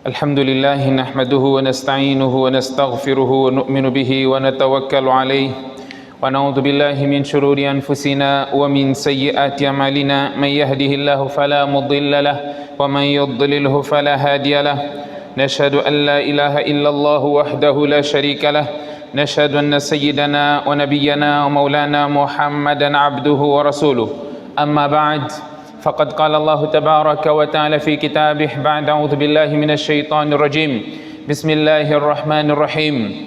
الحمد لله نحمده ونستعينه ونستغفره ونؤمن به ونتوكل عليه ونعوذ بالله من شرور أنفسنا ومن سيئات أعمالنا من يهده الله فلا مضل له ومن يضلله فلا هادي له نشهد أن لا إله إلا الله وحده لا شريك له نشهد أن سيدنا ونبينا ومولانا محمدا عبده ورسوله أما بعد فقد قال الله تبارك وتعالى في كتابه بعد أعوذ بالله من الشيطان الرجيم بسم الله الرحمن الرحيم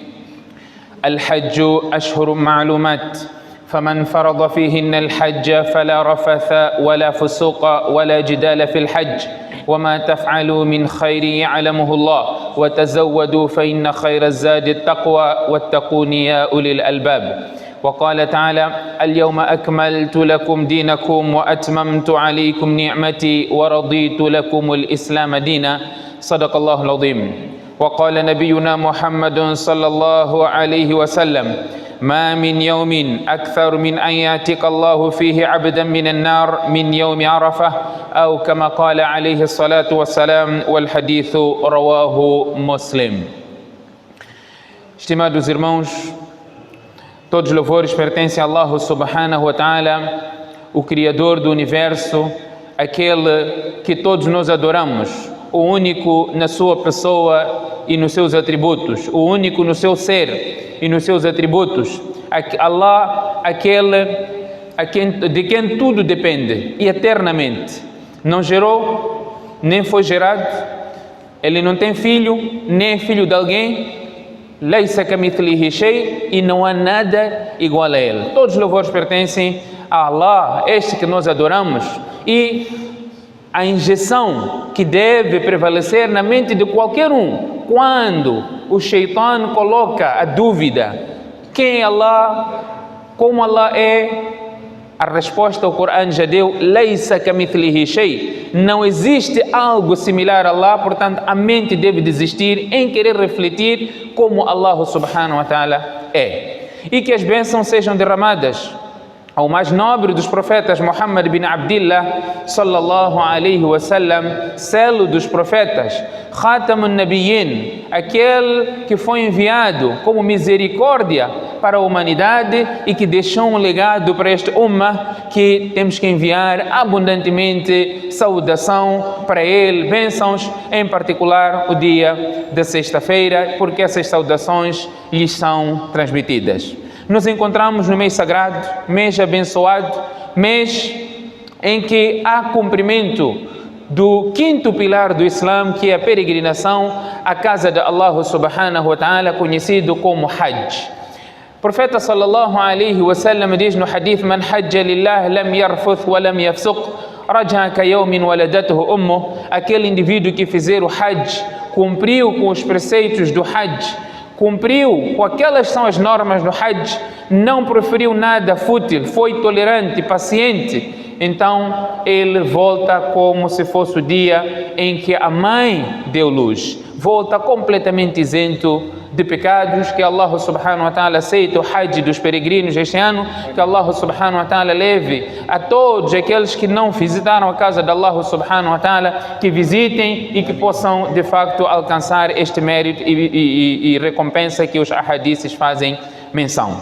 الحج أشهر معلومات فمن فرض فيهن الحج فلا رفث ولا فسوق ولا جدال في الحج وما تفعلوا من خير يعلمه الله وتزودوا فإن خير الزاد التقوى واتقون يا أولي الألباب وقال تعالى اليوم أكملت لكم دينكم وأتممت عليكم نعمتي ورضيت لكم الإسلام دينا صدق الله العظيم وقال نبينا محمد صلى الله عليه وسلم ما من يوم أكثر من أن يعتق الله فيه عبدا من النار من يوم عرفة أو كما قال عليه الصلاة والسلام والحديث رواه مسلم. Estimados irmãos, todos os louvores pertencem a Allah subhanahu wa ta'ala, o Criador do Universo, aquele que todos nós adoramos, o único na sua pessoa e nos seus atributos, o único no seu ser e nos seus atributos. Allah, aquele de quem tudo depende e eternamente. Não gerou, nem foi gerado, ele não tem filho, nem é filho de alguém. Laysa kamithlihi shay, e não há nada igual a ele. Todos os louvores pertencem a Allah, este que nós adoramos, e a injeção que deve prevalecer na mente de qualquer um quando o Shaitan coloca a dúvida: quem é Allah? Como Allah é? A resposta ao Corão já deu: Laysa kamithlihi shay. Não existe algo similar a Allah, portanto a mente deve desistir em querer refletir como Allah subhanahu wa ta'ala é. E que as bênçãos sejam derramadas ao mais nobre dos profetas, Muhammad bin Abdillah sallallahu alaihi wasallam, selo dos profetas, Khatamun Nabiyyin, aquele que foi enviado como misericórdia para a humanidade e que deixou um legado para este ummah, que temos que enviar abundantemente saudação para ele, bênçãos, em particular o dia da sexta-feira, porque essas saudações lhes são transmitidas. Nos encontramos no mês sagrado, mês abençoado, mês em que há cumprimento do quinto pilar do Islã, que é a peregrinação à casa de Allah subhanahu wa ta'ala, conhecido como Hajj. O profeta sallallahu alaihi wasallam diz no hadith: Man hajja lillah lam yarfuth wa lam yafsuq raja'a ka yawmin waladathu ummuh. Aquele indivíduo que fizer o Hajj, cumpriu com os preceitos do Hajj, cumpriu com aquelas são as normas do Hajj, não proferiu nada fútil, foi tolerante, paciente, então ele volta como se fosse o dia em que a mãe deu luz, volta completamente isento de pecados. Que Allah subhanahu wa ta'ala aceite o Hajj dos peregrinos este ano, que Allah subhanahu wa ta'ala leve a todos aqueles que não visitaram a casa de Allah subhanahu wa ta'ala, que visitem e que possam de facto alcançar este mérito e recompensa que os ahadiths fazem menção.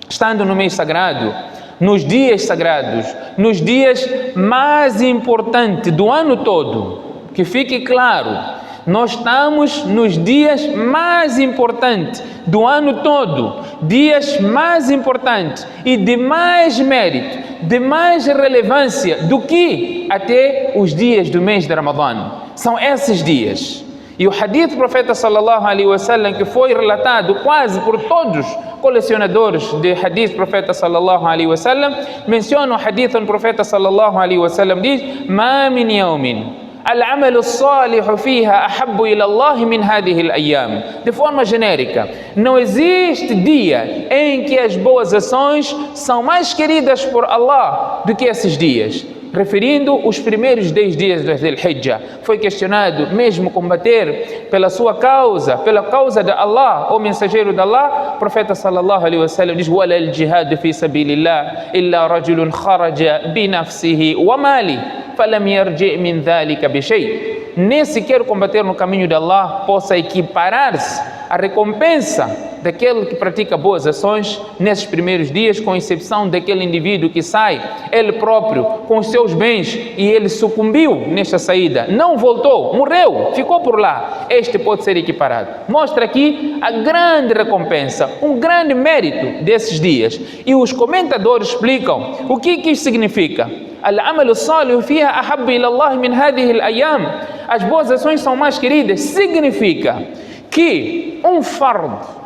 Estando no mês sagrado, nos dias sagrados, nos dias mais importantes do ano todo, que fique claro, nós estamos nos dias mais importantes do ano todo, dias mais importantes e de mais mérito, de mais relevância do que até os dias do mês de Ramadã. São esses dias. E o hadith do profeta sallallahu alaihi wasallam, que foi relatado quase por todos colecionadores de hadith do profeta sallallahu alaihi wasallam, menciona o hadith do profeta sallallahu alaihi wasallam, diz: Ma min yawmin العمل الصالح فيها أحب إلى الله من هذه الأيام. De forma genérica, não existe dia em que as boas ações são mais queridas por Allah do que esses dias. referindo os primeiros 10 dias do Dhul-Hijjah. Foi questionado, mesmo combater pela sua causa, pela causa de Allah, o mensageiro de Allah, o profeta sallallahu alaihi wasallam diz: "Wala al-jihad fi sabilillah illa rajulun kharaja bi nafsihi wa mali falam yarji' min dhalika bi shay." nem sequer combater no caminho de Allah possa equiparar-se à recompensa daquele que pratica boas ações nesses primeiros dias, com exceção daquele indivíduo que sai, ele próprio, com os seus bens, e ele sucumbiu nesta saída, não voltou, morreu, ficou por lá. Este pode ser equiparado. Mostra aqui a grande recompensa, um grande mérito desses dias. E os comentadores explicam o que isso significa. Al-amal as-salih fiha ahabbu ila Allah min hadhihi al-ayyam. As boas ações são mais queridas. Significa que um fardo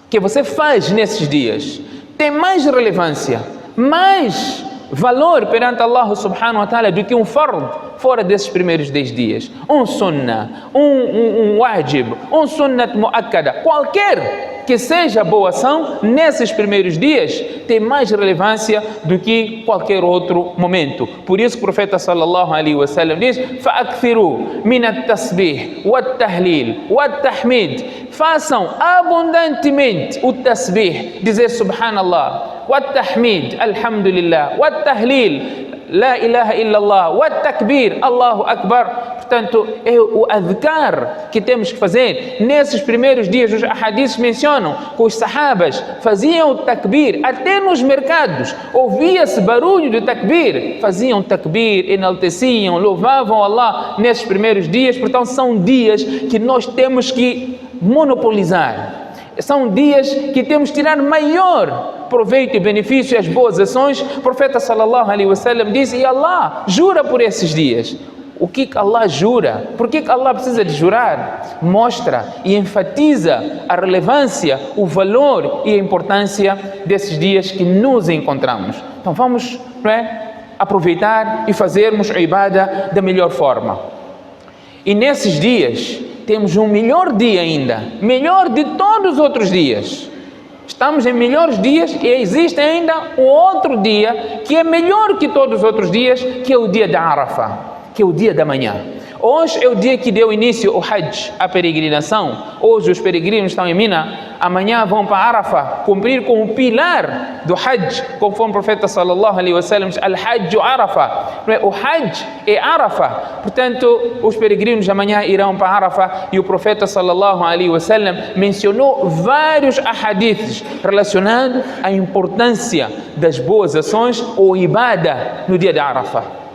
que você faz nesses dias tem mais relevância, mais valor perante Allah subhanahu wa ta'ala do que um fardo fora desses primeiros 10 dias. Um sunnah, um wajib, um sunnat muakkada, qualquer que seja boa ação, nesses primeiros dias tem mais relevância do que qualquer outro momento. Por isso que o profeta sallallahu alaihi wasallam diz: fa'akthiru min at-tasbih wat-tahlil wat-tahmid. Façam abundantemente o tasbih, dizer subhanallah, wat-tahmid, alhamdulillah, wat-tahlil, la ilaha illallah, wat-takbir, Allahu Akbar. Portanto, é o adhkar que temos que fazer. Nesses primeiros dias, os hadiths mencionam que os sahabas faziam o takbir, até nos mercados, ouvia-se barulho de takbir, faziam takbir, enalteciam, louvavam Allah nesses primeiros dias. Portanto, são dias que nós temos que monopolizar. São dias que temos que tirar maior proveito e benefício às boas ações. O profeta sallallahu alaihi wasallam diz: e Allah jura por esses dias. O que Allah jura? Por que Allah precisa de jurar? Mostra e enfatiza a relevância, o valor e a importância desses dias que nos encontramos. Então vamos, aproveitar e fazermos a ibadah da melhor forma. E nesses dias temos um melhor dia ainda, melhor de todos os outros dias. Estamos em melhores dias e existe ainda um outro dia que é melhor que todos os outros dias, que é o dia da Arafah, que é o dia da manhã. Hoje é o dia que deu início o Hajj, a peregrinação. Hoje os peregrinos estão em Mina, amanhã vão para Arafah, cumprir com o pilar do Hajj, conforme o profeta sallallahu alaihi wasallam diz: Al-Hajj Arafah. O Hajj é Arafah. Portanto, os peregrinos amanhã irão para Arafah, e o profeta sallallahu alaihi wasallam mencionou vários ahadiths relacionados à importância das boas ações ou ibadah no dia de Arafah.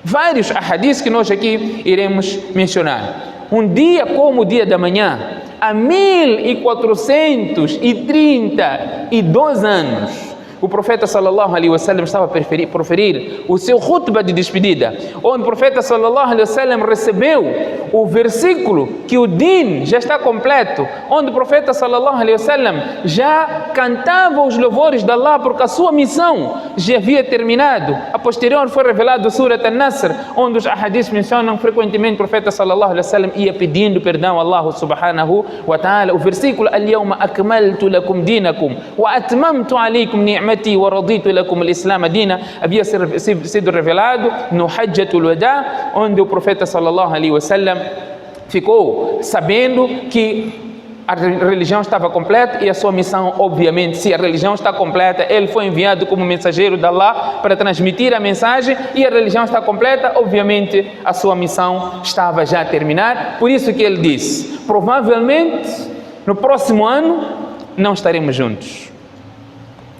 Vários ahadiths que nós aqui iremos mencionar. Um dia como o dia da manhã, há 1432 anos, o profeta sallallahu alaihi wasallam estava a proferir o seu khutbah de despedida, onde o profeta sallallahu alaihi wasallam recebeu o versículo que o din já está completo, onde o profeta sallallahu alaihi wasallam já cantava os louvores de Allah porque a sua missão já havia terminado. A posterior foi revelado o Surat An-Nasr, onde os ahadiths mencionam frequentemente o profeta sallallahu alaihi wasallam ia pedindo perdão a Allah subhanahu wa ta'ala. O versículo: Al-yawma akmaltu lakum dinakum wa atmamtu alaykum ni'mati wa raditu lakum al-islam dina, havia sido revelado no Hajjatul Wada, onde o profeta sallallahu alaihi wasallam ficou sabendo que a religião estava completa e a sua missão, obviamente, se a religião está completa, ele foi enviado como mensageiro de Allah para transmitir a mensagem, e a religião está completa, obviamente a sua missão estava já a terminar. Por isso que ele disse: provavelmente no próximo ano não estaremos juntos.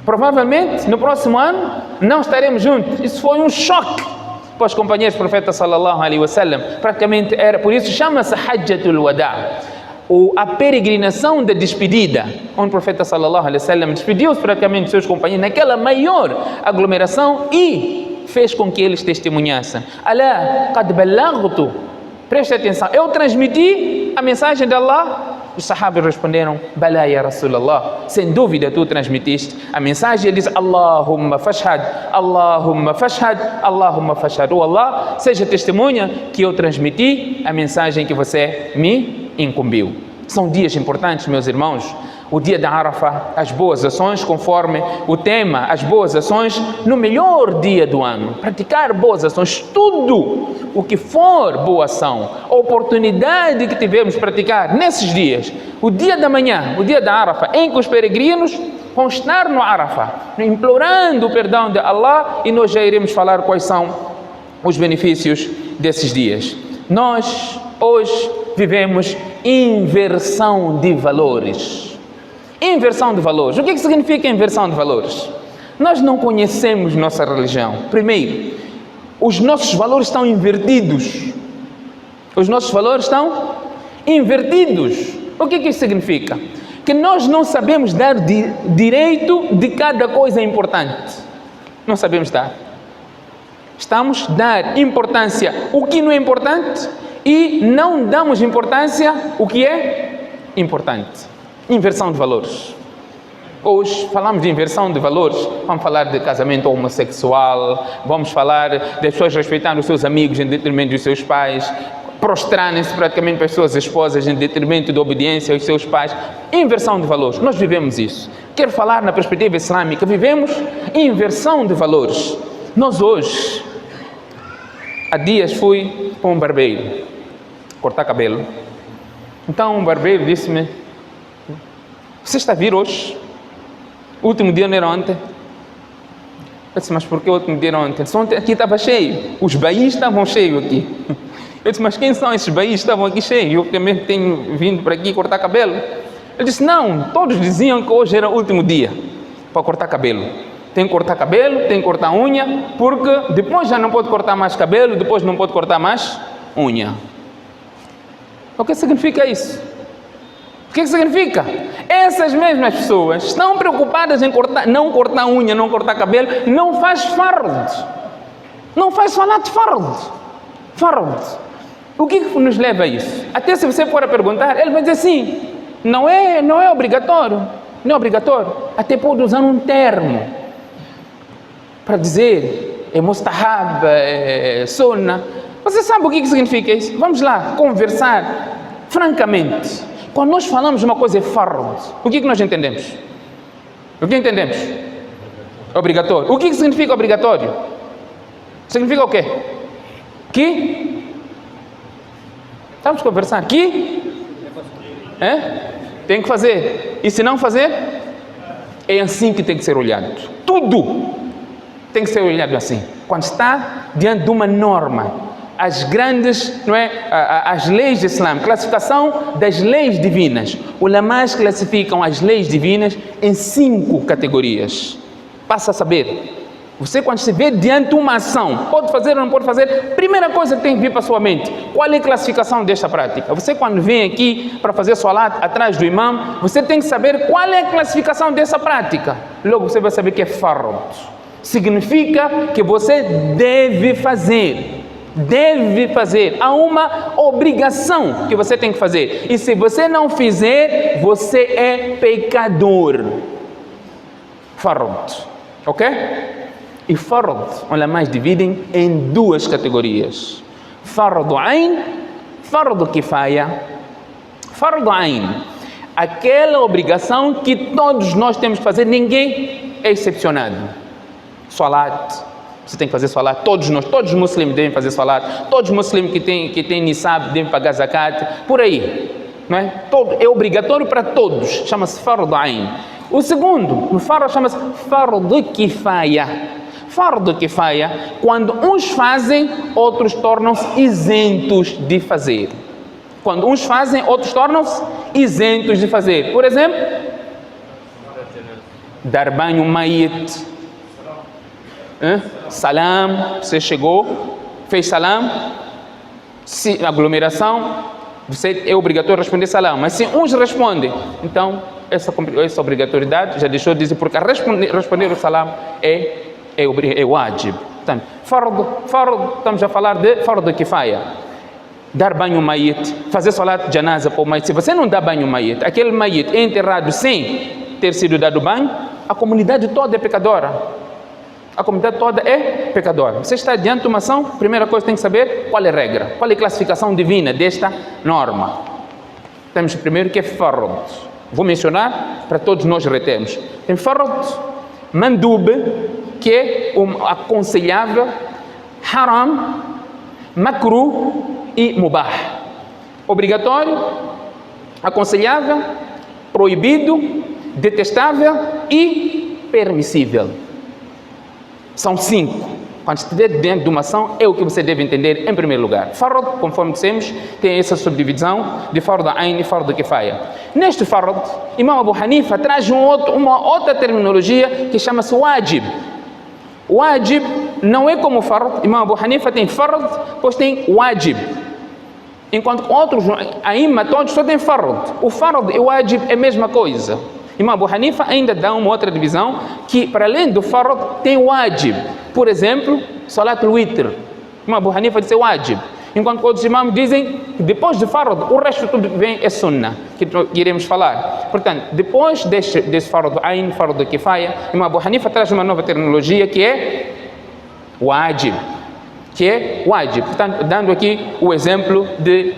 Provavelmente no próximo ano não estaremos juntos. Isso foi um choque para os companheiros do profeta sallallahu alaihi wasallam. Praticamente era, por isso chama-se Hajjatul Wada, ou a peregrinação da despedida, onde o profeta sallallahu alaihi wasallam despediu-se praticamente dos seus companheiros naquela maior aglomeração e fez com que eles testemunhassem: Alá qad ballaghtu, preste atenção, eu transmiti a mensagem de Allah. Os sahabas responderam: Balá ya Rasulallah, sem dúvida tu transmitiste a mensagem. Ele diz: Allahumma fashhad, Allahumma fashhad, Allahumma fashhad. Oh Allah, seja testemunha que eu transmiti a mensagem que você me incumbiu. São dias importantes, meus irmãos. O dia da Arafah, as boas ações, conforme o tema, as boas ações no melhor dia do ano. Praticar boas ações, tudo o que for boa ação, a oportunidade que tivemos de praticar nesses dias. O dia da manhã, o dia da Arafah, em que os peregrinos vão estar no Arafah, implorando o perdão de Allah, e nós já iremos falar quais são os benefícios desses dias. Nós hoje vivemos inversão de valores. Inversão de valores. O que significa inversão de valores? Nós não conhecemos nossa religião. Primeiro, os nossos valores estão invertidos. Os nossos valores estão invertidos. O que isso significa? Que nós não sabemos dar direito de cada coisa importante. Não sabemos dar. Estamos a dar importância o que não é importante e não damos importância o que é importante. Inversão de valores. Hoje falamos de inversão de valores, vamos falar de casamento homossexual, vamos falar das pessoas respeitando os seus amigos em detrimento dos seus pais, prostrarem-se praticamente para as suas esposas em detrimento da obediência aos seus pais. Inversão de valores, nós vivemos isso. Quero falar na perspectiva islâmica, vivemos inversão de valores. Nós hoje, há dias fui para um barbeiro, cortar cabelo. Então um barbeiro disse-me: você está a vir hoje? O último dia não era ontem? Eu disse: mas por que o último dia era ontem? Ontem aqui estava cheio, os baís estavam cheios aqui. Eu disse: mas quem são esses baís que estavam aqui cheios? Eu também tenho vindo para aqui cortar cabelo. Ele disse: não, todos diziam que hoje era o último dia para cortar cabelo. Tem que cortar cabelo, tem que cortar unha, porque depois já não pode cortar mais cabelo, depois não pode cortar mais unha. O que significa isso? O que significa? Essas mesmas pessoas estão preocupadas em não cortar unha, não cortar cabelo, não faz fardo. Não faz salat fardo. Fardo. O que nos leva a isso? Até se você for a perguntar, ele vai dizer sim, não é obrigatório. Não é obrigatório. Até pode usar um termo para dizer é mustahab, é sunnah. Você sabe o que significa isso? Vamos lá conversar francamente. Quando nós falamos uma coisa é fardo, o que nós entendemos? O que entendemos? Obrigatório. O que significa obrigatório? Significa o quê? Que? Estamos conversando. Que? Tem que fazer. E se não fazer, é assim que tem que ser olhado. Tudo tem que ser olhado assim. Quando está diante de uma norma, as grandes, não é, as leis islâmicas, classificação das leis divinas. Ulamás classificam as leis divinas em 5 categorias. Passa a saber. Você, quando se vê diante de uma ação, pode fazer ou não pode fazer, primeira coisa que tem que vir para a sua mente, qual é a classificação desta prática? Você, quando vem aqui para fazer salat atrás do imam, você tem que saber qual é a classificação dessa prática. Logo você vai saber que é fardo. Significa que você deve fazer. Deve fazer. Há uma obrigação que você tem que fazer. E se você não fizer, você é pecador. Fardo. Ok? E fardo, olha mais, dividem em 2 categorias. Fardo ain, fardo kifaya. Fardo ain, aquela obrigação que todos nós temos que fazer, ninguém é excepcionado. Salat, você tem que fazer salat, todos os muçulmanos devem fazer salat, todos os muçulmanos que têm nisab devem pagar zakat, por aí, não é? É obrigatório para todos, chama-se fardo ain. O segundo, o fardo chama-se fardo kifaya. Fardo kifaya, quando uns fazem, outros tornam-se isentos de fazer. Quando uns fazem, outros tornam-se isentos de fazer. Por exemplo, dar banho mayit. Salam, você chegou, fez salam, se aglomeração, você é obrigatório responder salam. Mas se uns respondem, então essa obrigatoriedade já deixou de dizer, porque responder o salam é wajib. Portanto, fardo, estamos a falar de fardo kifaya. Dar banho mayit, fazer salat janaza para o mayit. Se você não dá banho mayit, aquele mayit é enterrado sem ter sido dado banho, a comunidade toda é pecadora. A comunidade toda é pecadora. Você está diante de uma ação, primeira coisa tem que saber qual é a regra, qual é a classificação divina desta norma. Temos primeiro que é fardo. Vou mencionar para todos nós retermos. Tem fardo, mandub, que é aconselhável, haram, makruh e mubah. Obrigatório, aconselhável, proibido, detestável e permissível. São 5. Quando estiver dentro de uma ação, é o que você deve entender em primeiro lugar. Fard, conforme dissemos, tem essa subdivisão de Fard Ain e Fard Kifaya. Neste Fard, Imam Abu Hanifa traz uma outra terminologia que chama-se Wajib. Wajib não é como Fard. Imam Abu Hanifa tem Fard, depois tem Wajib. Enquanto outros, Aimma todos só tem Fard. O Fard e o Wajib é a mesma coisa. Imam Abu Hanifa ainda dá uma outra divisão que, para além do Fard, tem Wajib. Por exemplo, Salat al-Witr. Imam Abu Hanifa diz Wajib. Enquanto outros imãs dizem que depois de Fard, o resto tudo vem é Sunnah, que iremos falar. Portanto, depois desse Fard Ain, Fard Kifaya, Imam Abu Hanifa traz uma nova terminologia que é Wajib. Portanto, dando aqui o exemplo de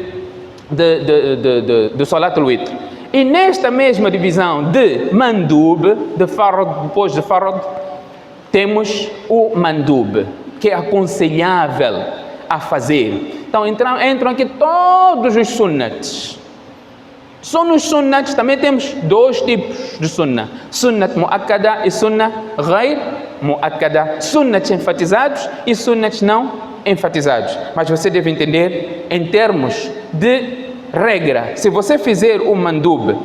Salat al-Witr. E nesta mesma divisão de Mandub, de Fard, depois de Fard, temos o Mandub, que é aconselhável a fazer. Então entram aqui todos os sunnats. Só nos sunnats também temos dois tipos de sunnah. Sunnat mu'akkada e sunnah ghair mu'akkada. Sunnats enfatizados e sunnats não enfatizados. Mas você deve entender em termos de regra. Se você fizer o mandub,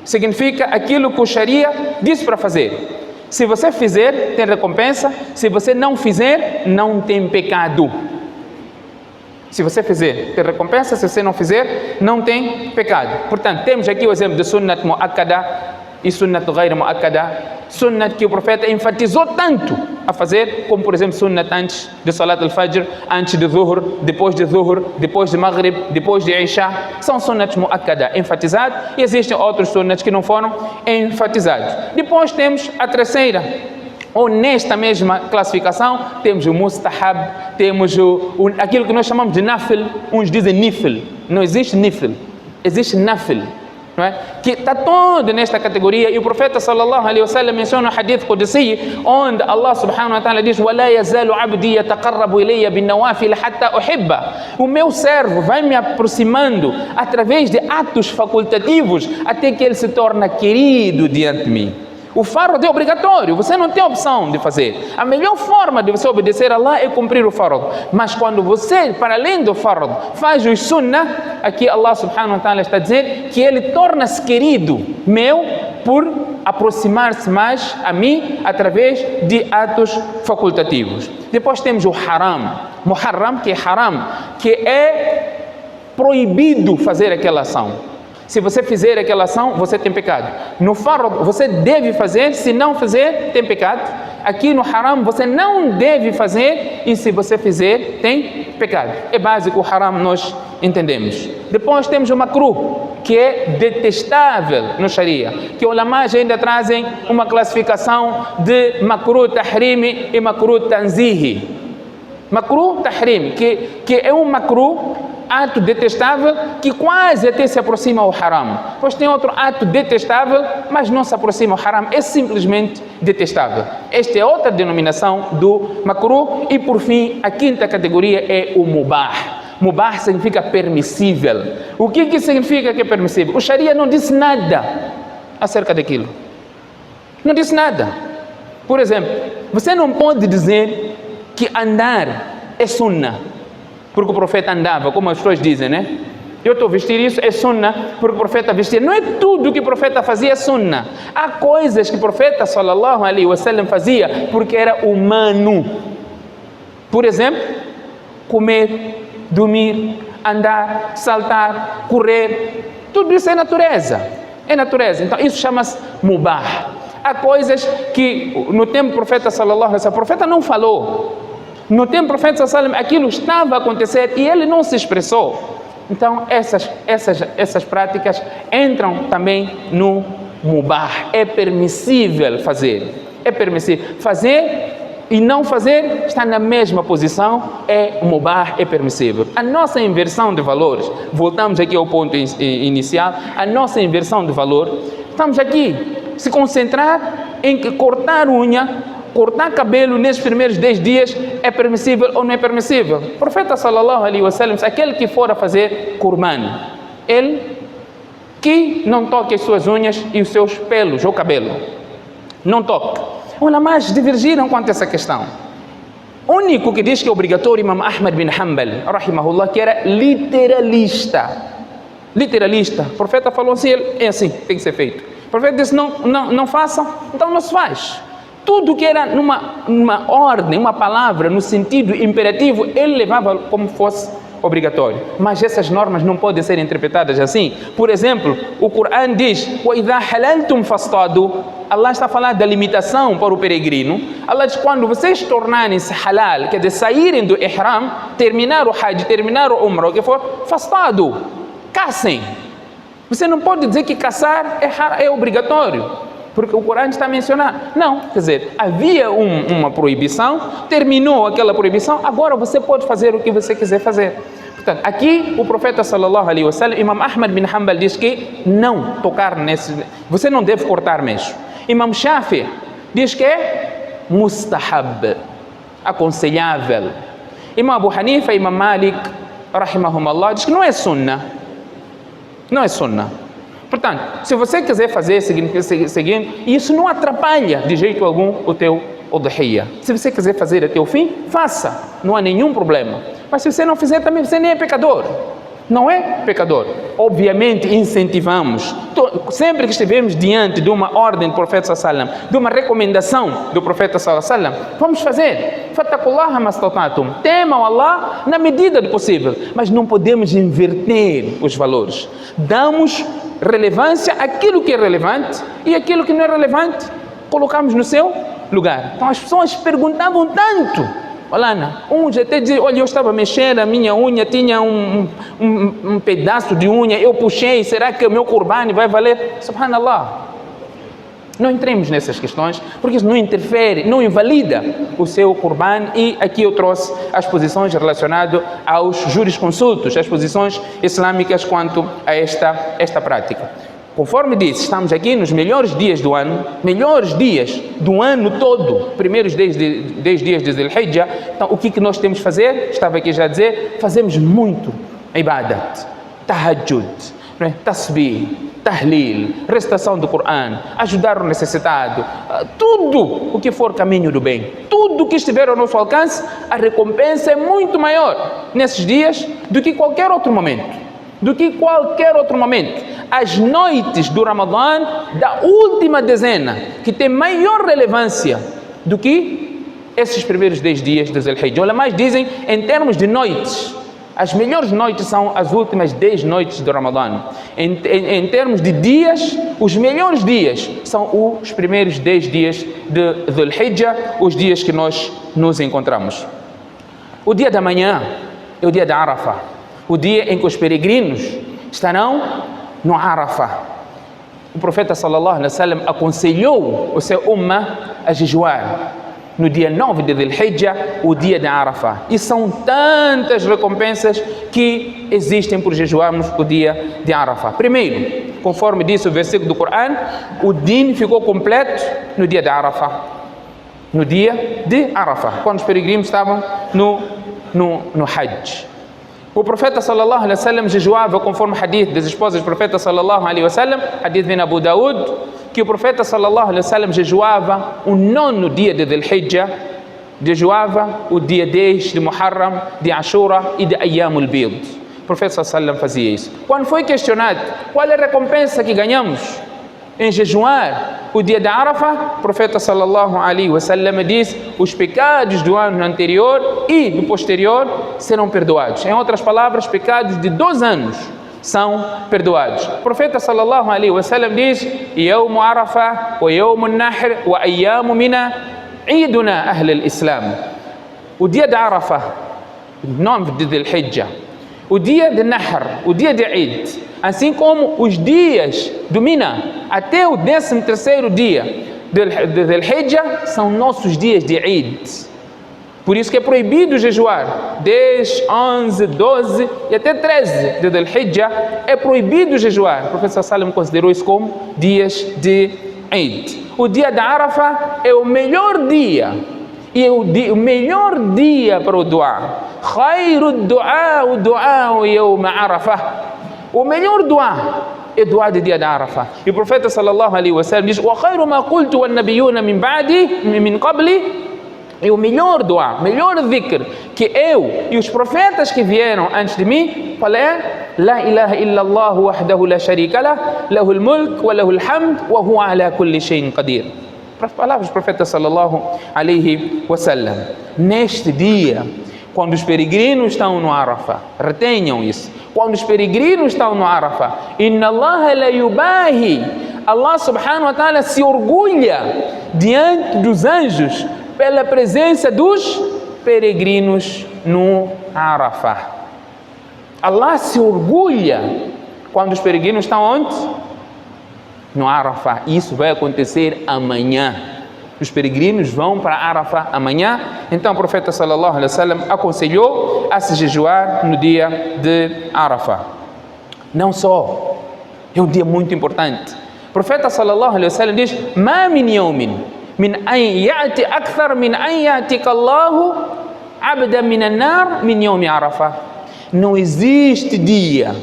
significa aquilo que o Sharia diz para fazer. Se você fizer, tem recompensa. Se você não fizer, não tem pecado. Se você fizer, tem recompensa. Se você não fizer, não tem pecado. Portanto, temos aqui o exemplo de sunnat mu'akkada e sunnat ghair mu'akkada. Sunnat que o profeta enfatizou tanto a fazer, como por exemplo sunnat antes de Salat al-Fajr, antes de Zuhr, depois de Zuhr, depois de Maghrib, depois de Isha. São sunnats mu'akkada enfatizados, e existem outros sunnats que não foram enfatizados. Depois temos a terceira, ou nesta mesma classificação, temos o mustahab, temos aquilo que nós chamamos de nafil. Uns dizem nifil. Não existe nifil, existe nafil. Não é? Que está todo nesta categoria, e o profeta sallallahu alaihi wasallam menciona o hadith Qudsi, onde Allah subhanahu wa ta'ala diz: وَلَا يَزَالُ عَبْدِي يَتَقَرَّبُ إِلَيَّ بِالنَّوَافِلِ حَتَّى أُحِبَّهُ. O meu servo vai me aproximando através de atos facultativos até que ele se torna querido diante de mim. O fardo é obrigatório, você não tem opção de fazer. A melhor forma de você obedecer a Allah é cumprir o fardo. Mas quando você, para além do fardo, faz o sunnah, aqui Allah subhanahu wa ta'ala está a dizer que ele torna-se querido meu por aproximar-se mais a mim através de atos facultativos. Depois temos o haram, muharram, que é haram, que é proibido fazer aquela ação. Se você fizer aquela ação, você tem pecado. No fard, você deve fazer, se não fizer, tem pecado. Aqui no haram, você não deve fazer, e se você fizer, tem pecado. É básico, o haram nós entendemos. Depois temos o makruh, que é detestável no Sharia, que os ulama's ainda trazem uma classificação de makruh tahrimi e makruh tanzihi. Makruh tahrim, que é um makruh, ato detestável, que quase até se aproxima ao haram. Pois tem outro ato detestável, mas não se aproxima ao haram, é simplesmente detestável. Esta é outra denominação do makruh. E por fim, a quinta categoria é o mubah. Mubah significa permissível. O que significa que é permissível? O Sharia não disse nada acerca daquilo. Não disse nada. Por exemplo, você não pode dizer que andar é sunnah, porque o profeta andava, como as pessoas dizem, né? Eu estou a vestir isso, é sunnah, porque o profeta vestia. Não é tudo que o profeta fazia sunnah. Há coisas que o profeta sallallahu alaihi wasallam fazia porque era humano. Por exemplo, comer, dormir, andar, saltar, correr. Tudo isso é natureza. É natureza. Então isso chama-se mubah. Há coisas que no tempo do profeta sallallahu alaihi wasallam, o profeta não falou. No tempo do profeta sallallahu alaihi wasallam, aquilo estava a acontecer e ele não se expressou. Então essas práticas entram também no mubah. É permissível fazer. É permissível. Fazer e não fazer está na mesma posição, é mubah, é permissível. A nossa inversão de valores, voltamos aqui ao ponto inicial, a nossa inversão de valor, estamos aqui se concentrar em que cortar unha, cortar cabelo nesses primeiros 10 dias é permissível ou não é permissível. O profeta sallallahu alaihi wasallam, aquele que for a fazer kurban, ele que não toque as suas unhas e os seus pelos ou cabelo, não toque. Os ulama's divergiram quanto a essa questão. O único que diz que é obrigatório, Imam Ahmad bin Hanbal, rahimahullah, que era literalista. Literalista. O profeta falou assim, é assim, tem que ser feito. O profeta disse, não façam, então não se faz. Tudo que era numa ordem, uma palavra, no sentido imperativo, ele levava como fosse obrigatório. Mas essas normas não podem ser interpretadas assim. Por exemplo, o Corão diz, وَإِذَا حَلَلْتُمْ فَاصْطَادُوا. Allah está falando da limitação para o peregrino. Allah diz, quando vocês tornarem-se halal, quer dizer, saírem do ihram, terminar o hajj, terminar o umrah, o que for, fastado, caçem. Você não pode dizer que caçar é obrigatório, porque o Corão está a mencionar. Não, quer dizer, havia uma proibição, terminou aquela proibição, agora você pode fazer o que você quiser fazer. Portanto, aqui o profeta sallallahu alaihi wasallam, Imam Ahmad bin Hanbal diz que não tocar nesse, você não deve cortar mesmo. Imam Shafi diz que é mustahab, aconselhável. Imam Abu Hanifa e Imam Malik, rahimahumallah, diz que não é sunnah. Não é sunnah. Portanto, se você quiser fazer seguindo, isso não atrapalha de jeito algum o teu udhiyah. Se você quiser fazer até o fim, faça, não há nenhum problema. Mas se você não fizer também, você nem é pecador. Não é pecador. Obviamente incentivamos, sempre que estivermos diante de uma ordem do profeta sallallahu alaihi wasallam, de uma recomendação do profeta sallallahu alaihi wasallam, vamos fazer. Fattaqullaha mastatatum. Temam Allah na medida do possível, mas não podemos inverter os valores. Damos relevância àquilo que é relevante e aquilo que não é relevante colocamos no seu lugar. Então as pessoas perguntavam tanto. Olha, uns até dizem, olha, eu estava a mexer a minha unha, tinha um pedaço de unha, eu puxei, será que o meu qurbani vai valer? Subhanallah. Não entremos nessas questões, porque isso não interfere, não invalida o seu qurbani. E aqui eu trouxe as posições relacionadas aos jurisconsultos, as posições islâmicas quanto a esta prática. Conforme disse, estamos aqui nos melhores dias do ano todo, primeiros 10 dias de Dhul-Hijjah. Então, o que nós temos que fazer? Estava aqui já a dizer, fazemos muito ibadat, tahajjud, tasbih, tahlil, recitação do Corão, ajudar o necessitado, tudo o que for caminho do bem, tudo o que estiver ao nosso alcance, a recompensa é muito maior nesses dias do que qualquer outro momento. As noites do Ramadã, da última dezena, que tem maior relevância do que esses primeiros 10 dias de Dhul-Hijjah. Olha, mais dizem, em termos de noites, as melhores noites são as últimas 10 noites do Ramadã. Em termos de dias, os melhores dias são os primeiros 10 dias de Dhul-Hijjah, os dias que nós nos encontramos. O dia da manhã é o dia da Arafah, o dia em que os peregrinos estarão no Arafah. O profeta sallallahu alaihi wasallam aconselhou o seu ummah a jejuar no dia 9 de Dhul-Hijjah, o dia da Arafah. E são tantas recompensas que existem por jejuarmos o dia de Arafah. Primeiro, conforme disse o versículo do Corão, o din ficou completo no dia de Arafah. No dia de Arafah, quando os peregrinos estavam no Hajj. O profeta sallallahu alaihi wasallam jejuava conforme hadith das esposas do profeta sallallahu alaihi wasallam, hadith de Abu Daud, que o profeta sallallahu alaihi wasallam jejuava o 9º dia de Dhul-Hijjah, jejuava o dia 10 de Muharram, de Ashura e de Ayyamul Bid. O profeta sallallahu alaihi wasallam fazia isso. Quando foi questionado qual é a recompensa que ganhamos em jejuar o dia da Arafah, o profeta sallallahu alaihi wasallam diz: os pecados do ano anterior e do posterior serão perdoados. Em outras palavras, pecados de 2 anos são perdoados. O profeta sallallahu alaihi wasallam diz: Yawm Arafah wa Yawm Nahr wa Ayyam Mina Eiduna Ahl al-Islam. O dia da Arafah, 9 de Dhul-Hijjah, o dia de Nahr, o dia de Eid, assim como os dias do Mina até o 13º dia de Dhul-Hijjah são nossos dias de Eid. Por isso que é proibido jejuar 10, 11, 12 e até 13 de Dhul-Hijjah é proibido jejuar. O professor Salim considerou isso como dias de Eid. O dia da Arafah é o melhor dia e o melhor dia para o dua. Khairu du'a o du'a yawm Arafah. O melhor dua é dua de dia da Arafah. E o profeta sallallahu alaihi wasallam diz: "Wa khairu ma qultu wan nabiyyuna min ba'di min qabli E o melhor dua, melhor dhikr que eu e os profetas que vieram antes de mim, qual é? La ilaha illallah wahdahu la sharika lah, lahul mulk wa lahul hamd wa huwa ala kulli shay'in qadir. Palavras do profeta sallallahu alaihi wasallam. Neste dia, quando os peregrinos estão no Arafah, retenham isso. Quando os peregrinos estão no Arafah, inna Allah la yubahi, Allah subhanahu wa ta'ala se orgulha diante dos anjos pela presença dos peregrinos no Arafah. Allah se orgulha quando os peregrinos estão onde? No Arafah. Isso vai acontecer amanhã. Os peregrinos vão para Arafah amanhã. Então o profeta sallallahu alaihi wasallam aconselhou a se jejuar no dia de Arafah. Não só, é um dia muito importante. O profeta sallallahu alaihi wasallam diz: "Ma min yawmin min an ya'ti akthar min an ya'tika Allahu 'abdan min an-nar min yawm Arafah." Não existe dia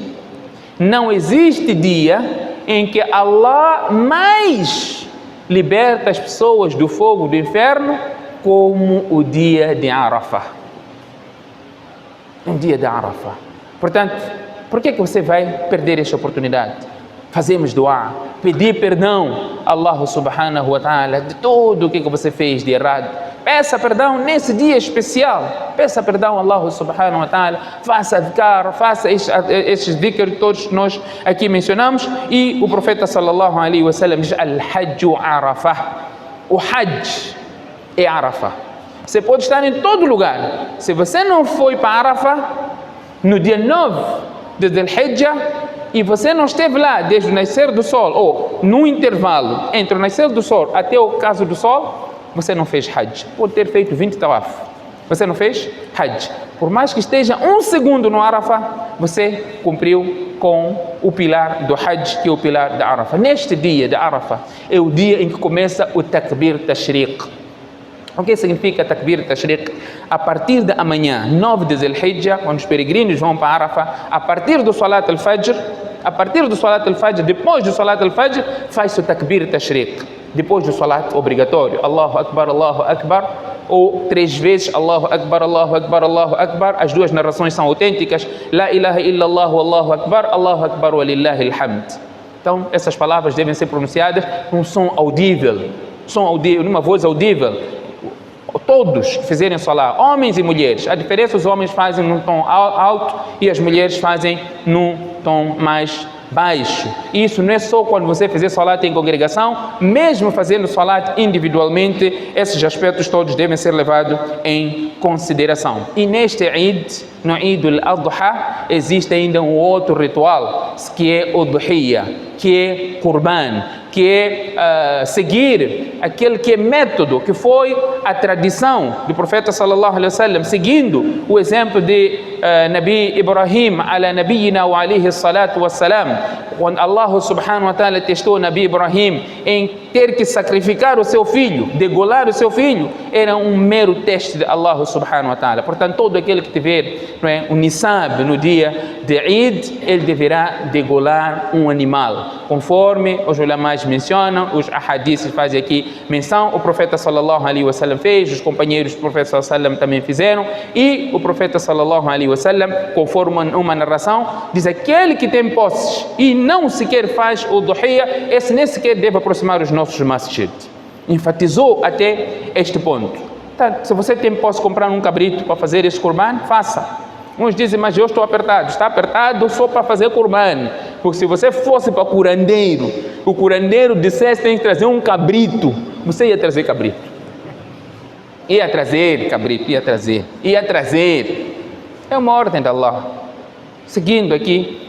em que Allah mais liberta as pessoas do fogo do inferno como o dia de Arafah. Um dia de Arafah. Portanto, por que você vai perder esta oportunidade? Fazemos dua, pedir perdão a Allah subhanahu wa ta'ala de tudo o que você fez de errado. Peça perdão nesse dia especial. Peça perdão a Allah subhanahu wa ta'ala. Faça adhkar, faça estes dhikr que todos nós aqui mencionamos. E o profeta sallallahu alaihi wa sallam diz: Al-Hajju Arafah. O Hajj é Arafah. Você pode estar em todo lugar. Se você não foi para Arafah no dia 9 de Dhul-Hijjah e você não esteve lá desde o nascer do sol, ou no intervalo entre o nascer do sol até o caso do sol, você não fez Hajj. Pode ter feito 20 tawaf. Você não fez Hajj. Por mais que esteja um segundo no Arafah, você cumpriu com o pilar do Hajj, que é o pilar da Arafah. Neste dia de Arafah, é o dia em que começa o Takbir Tashriq. O que significa Takbir Tashriq? A partir de amanhã, 9 de Dhul-Hijjah, quando os peregrinos vão para Arafah, a partir do Salat al-Fajr, depois do Salat al-Fajr, faz o Takbir Tashriq. Depois do Salat obrigatório, Allahu Akbar, ou 3 vezes Allahu Akbar, Allahu Akbar, Allahu Akbar. As duas narrações são autênticas. La ilaha illallah, Allahu Akbar wa lillahi alhamd. Então, essas palavras devem ser pronunciadas com som audível, numa voz audível. Todos que fizerem salat, homens e mulheres. A diferença, os homens fazem num tom alto e as mulheres fazem num tom mais baixo. Isso não é só quando você fizer salat em congregação, mesmo fazendo salat individualmente, esses aspectos todos devem ser levados em consideração. E neste Eid, no Eid al-Adha, existe ainda um outro ritual, que é o Duhiya, que é Qurban, que é seguir aquele que é método, que foi a tradição do profeta sallallahu alaihi wasallam, seguindo o exemplo de Nabi Ibrahim ala nabiyina wa alaihi salatu wassalam, quando Allah subhanahu wa ta'ala testou Nabi Ibrahim em ter que sacrificar o seu filho, degolar o seu filho, era um mero teste de Allah subhanahu wa ta'ala. Portanto, todo aquele que tiver um nisab no dia de Eid, ele deverá degolar um animal, conforme os ulamás mencionam, os ahadiths fazem aqui menção, o profeta sallallahu alaihi wasallam fez, os companheiros do profeta sallallahu alaihi wasallam também fizeram, e o profeta sallallahu alaihi wasallam, conforme uma narração, diz: aquele que tem posses e não sequer faz o duhiya, esse nem sequer deve aproximar os nossos masjid. Enfatizou até este ponto. Então, se você tem posse comprar um cabrito para fazer esse qurban, faça. Uns dizem: mas eu estou apertado. Está apertado só para fazer qurban. Porque se você fosse para o curandeiro dissesse: tem que trazer um cabrito, você ia trazer cabrito. Ia trazer cabrito, ia trazer. É uma ordem de Allah. Seguindo aqui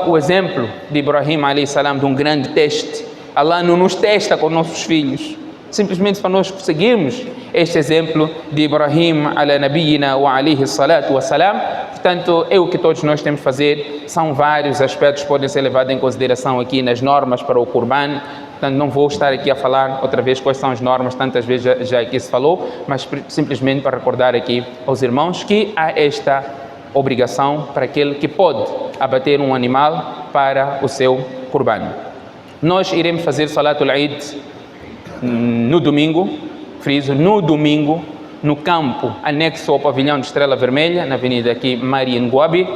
o exemplo de Ibrahim alayhi salam, de um grande teste. Allah não nos testa com nossos filhos, simplesmente para nós seguirmos este exemplo de Ibrahim ala nabiyina wa alayhi salatu wa salam. Portanto, é o que todos nós temos que fazer. São vários aspectos que podem ser levados em consideração aqui nas normas para o Qurban. Portanto, não vou estar aqui a falar outra vez quais são as normas, tantas vezes já aqui se falou, mas simplesmente para recordar aqui aos irmãos que há esta obrigação para aquele que pode abater um animal para o seu Qurban. Nós iremos fazer Salatul Eid no domingo, friso, no domingo, no campo anexo ao pavilhão de Estrela Vermelha, na avenida aqui Marienguabi.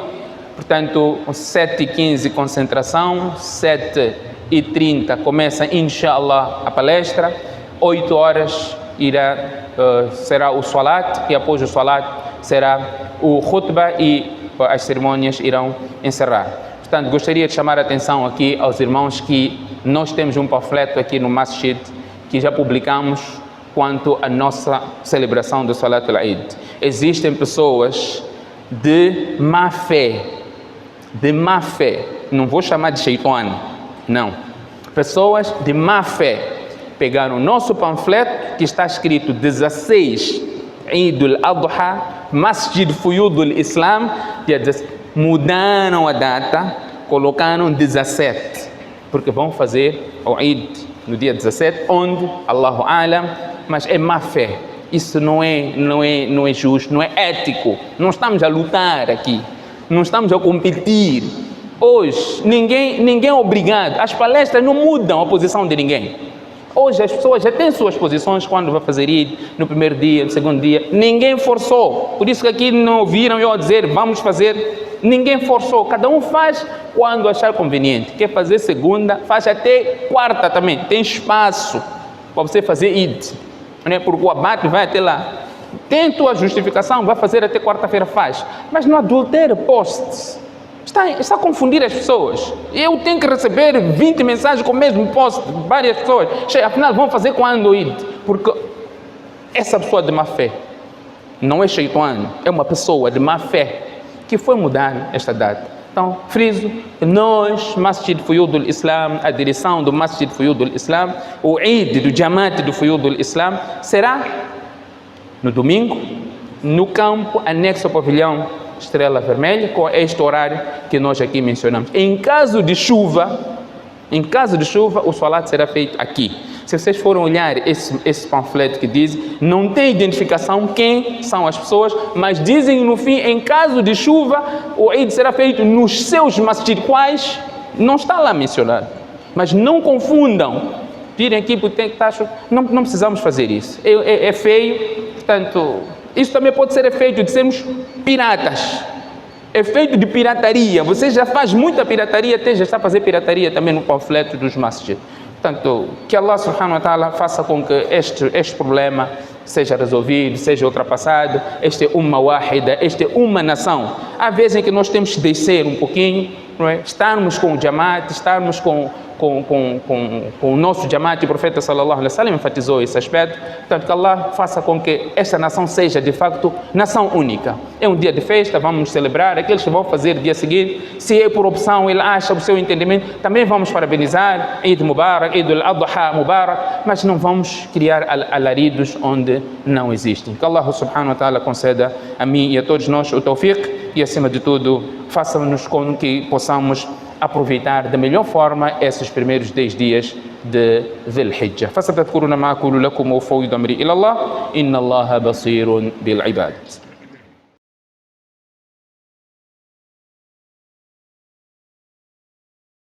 Portanto, 7h15 concentração, 7h30 começa, inshallah, a palestra, 8 horas será o salat, e após o salat será o khutbah e as cerimônias irão encerrar. Portanto, gostaria de chamar a atenção aqui aos irmãos que nós temos um panfleto aqui no Masjid que já publicamos quanto à nossa celebração do Salat al-Eid. Existem pessoas de má fé, não vou chamar de shaitan, não. Pessoas de má fé pegaram o nosso panfleto que está escrito 16 Eid al-Adha, Masjid Fuyud al-Islam, mudaram a data, colocaram 17, porque vão fazer o Eid no dia 17, onde, Allahu Alam, mas é má fé. Isso não é justo, não é ético. Não estamos a lutar aqui, não estamos a competir. Hoje, ninguém é obrigado. As palestras não mudam a posição de ninguém. Hoje as pessoas já têm suas posições quando vai fazer Eid, no primeiro dia, no segundo dia. Ninguém forçou. Por isso que aqui não ouviram eu dizer vamos fazer. Ninguém forçou. Cada um faz quando achar conveniente. Quer fazer segunda, faz até quarta também. Tem espaço para você fazer Eid. Porque o abate vai até lá. Tem tua justificação, vai fazer até quarta-feira, faz. Mas não adultere posts. Está a confundir as pessoas. Eu tenho que receber 20 mensagens com o mesmo post, várias pessoas. Afinal, vão fazer quando Eid? Porque essa pessoa de má fé não é shaitano, é uma pessoa de má fé que foi mudar esta data. Então, friso, nós, Masjid Fuyud al-Islam, a direção do Masjid Fuyud al-Islam, o Eid do Jamaat do Fuyud al-Islam, será no domingo, no campo anexo ao pavilhão Estrela Vermelha, com este horário que nós aqui mencionamos. Em caso de chuva, o salat será feito aqui. Se vocês forem olhar esse panfleto que diz, não tem identificação quem são as pessoas, mas dizem no fim, em caso de chuva, o Eid será feito nos seus masjid, quais não está lá mencionado. Mas não confundam. Virem aqui porque tem que estar... Não precisamos fazer isso. É feio, portanto... Isso também pode ser efeito de sermos piratas. Efeito de pirataria. Você já faz muita pirataria, até já está a fazer pirataria também no panfleto dos masjid. Portanto, que Allah subhanahu wa ta'ala faça com que este problema seja resolvido, seja ultrapassado. Este é uma wahida, este é uma nação. Há vezes em que nós temos que descer um pouquinho, não é? Estarmos com o Jamaat, estarmos com o nosso Jamaat, o profeta sallallahu alaihi wasallam enfatizou esse aspecto. Portanto, que Allah faça com que esta nação seja de facto nação única. É um dia de festa, vamos celebrar. Aqueles que vão fazer no dia seguinte, se é por opção, ele acha o seu entendimento, também vamos parabenizar. Eid Mubarak, Eid al-Adha Mubarak, mas não vamos criar alaridos onde não existem. Que Allah subhanahu wa ta'ala conceda a mim e a todos nós o tawfiq e, acima de tudo, faça-nos com que possamos aproveitar da melhor forma esses primeiros 10 dias de Dhul Hijjah. فستذكرون ما أقول لكم وأفوض أمري إلى الله إن الله بصير بالعباد.